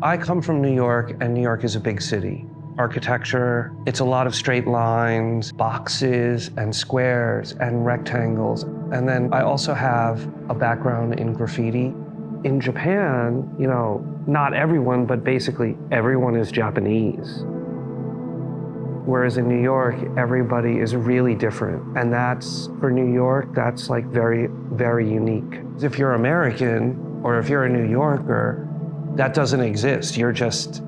I come from New York, and New York is a big city. Architecture, it's a lot of straight lines, boxes and squares and rectangles. And then I also have a background in graffiti. In Japan, you know, not everyone, but basically everyone is Japanese. Whereas in New York, everybody is really different. And that's, for New York, that's like very, very unique. If you're American, or if you're a New Yorker, that doesn't exist. You're just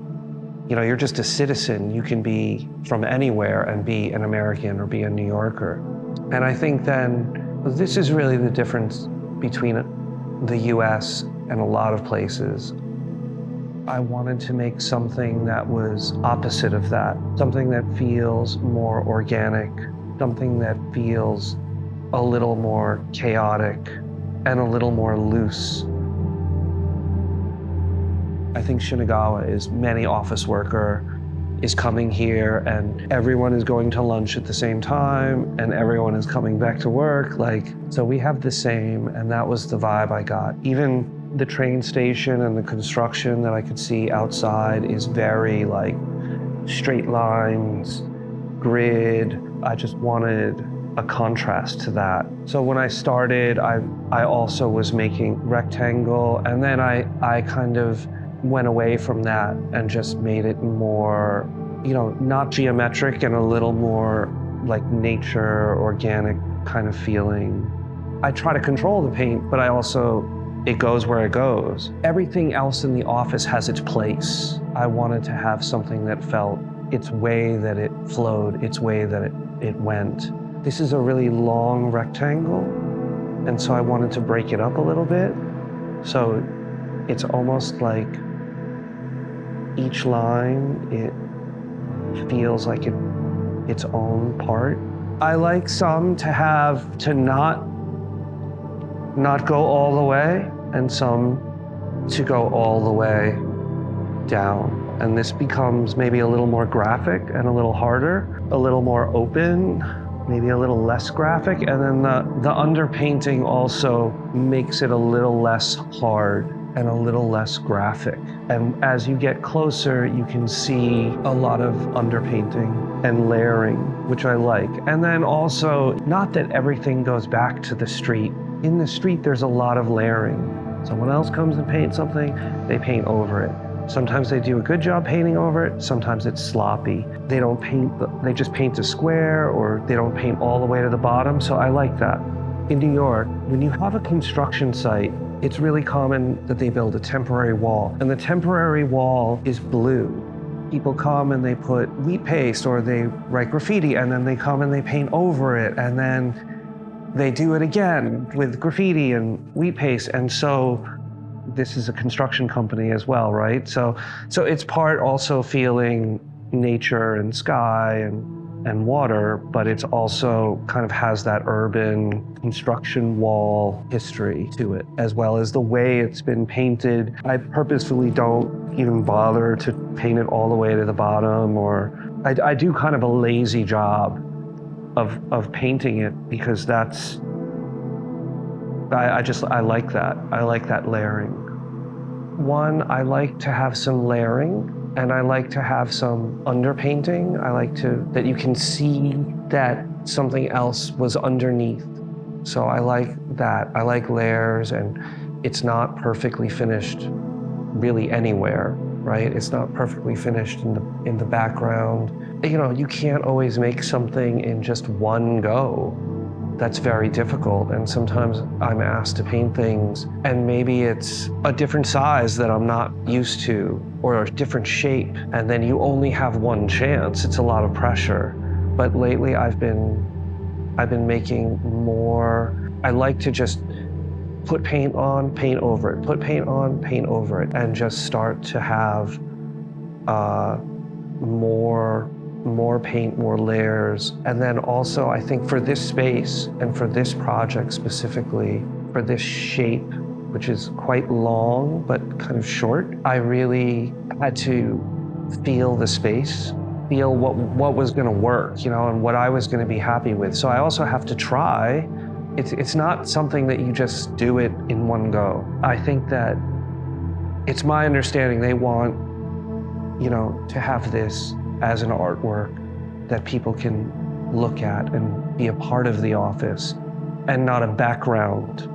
a citizen. You can be from anywhere and be an American or be a New Yorker. And I think then, this is really the difference between the US and a lot of places. I wanted to make something that was opposite of that, something that feels more organic, something that feels a little more chaotic and a little more loose. I think Shinagawa is many office worker is coming here and everyone is going to lunch at the same time and everyone is coming back to work. So we have the same, and that was the vibe I got. Even the train station and the construction that I could see outside is very like straight lines, grid. I just wanted a contrast to that. So when I started, I also was making rectangle, and then I kind of went away from that and just made it more, not geometric and a little more like nature, organic kind of feeling. I try to control the paint, but it goes where it goes. Everything else in the office has its place. I wanted to have something that felt its way that it flowed, its way that it went. This is a really long rectangle, and so I wanted to break it up a little bit. So it's almost like each line, it feels like its own part. I like some to not go all the way, and some to go all the way down. And this becomes maybe a little more graphic and a little harder, a little more open, maybe a little less graphic. And then the underpainting also makes it a little less hard and a little less graphic. And as you get closer, you can see a lot of underpainting and layering, which I like. And then also, not that everything goes back to the street. In the street, there's a lot of layering. Someone else comes and paints something, they paint over it. Sometimes they do a good job painting over it, sometimes it's sloppy. They don't paint, they just paint a square, or they don't paint all the way to the bottom, so I like that. In New York, when you have a construction site, it's really common that they build a temporary wall, and the temporary wall is blue. People come and they put wheat paste, or they write graffiti, and then they come and they paint over it, and then they do it again with graffiti and wheat paste. And so this is a construction company as well, right? So it's part also feeling nature and sky and water, but it's also kind of has that urban construction wall history to it, as well as the way it's been painted. I purposefully don't even bother to paint it all the way to the bottom, or I do kind of a lazy job of painting it, because that's, I like that. I like that layering. One, I like to have some layering, and I like to have some underpainting. I like that you can see that something else was underneath. So I like that. I like layers, and it's not perfectly finished really anywhere, right? It's not perfectly finished in the background. You can't always make something in just one go. That's very difficult, and sometimes I'm asked to paint things, and maybe it's a different size that I'm not used to, or a different shape, and then you only have one chance. It's a lot of pressure. But lately I've been making more. I like to just put paint on, paint over it, put paint on, paint over it, and just start to have more paint, more layers. And then also, I think for this space and for this project specifically, for this shape, which is quite long but kind of short, I really had to feel the space, feel what was gonna work, and what I was gonna be happy with. So I also have to try. It's not something that you just do it in one go. I think that It's my understanding they want, to have this as an artwork that people can look at and be a part of the office and not a background.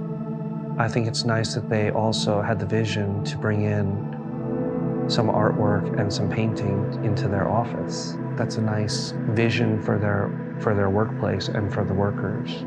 I think it's nice that they also had the vision to bring in some artwork and some painting into their office. That's a nice vision for their workplace and for the workers.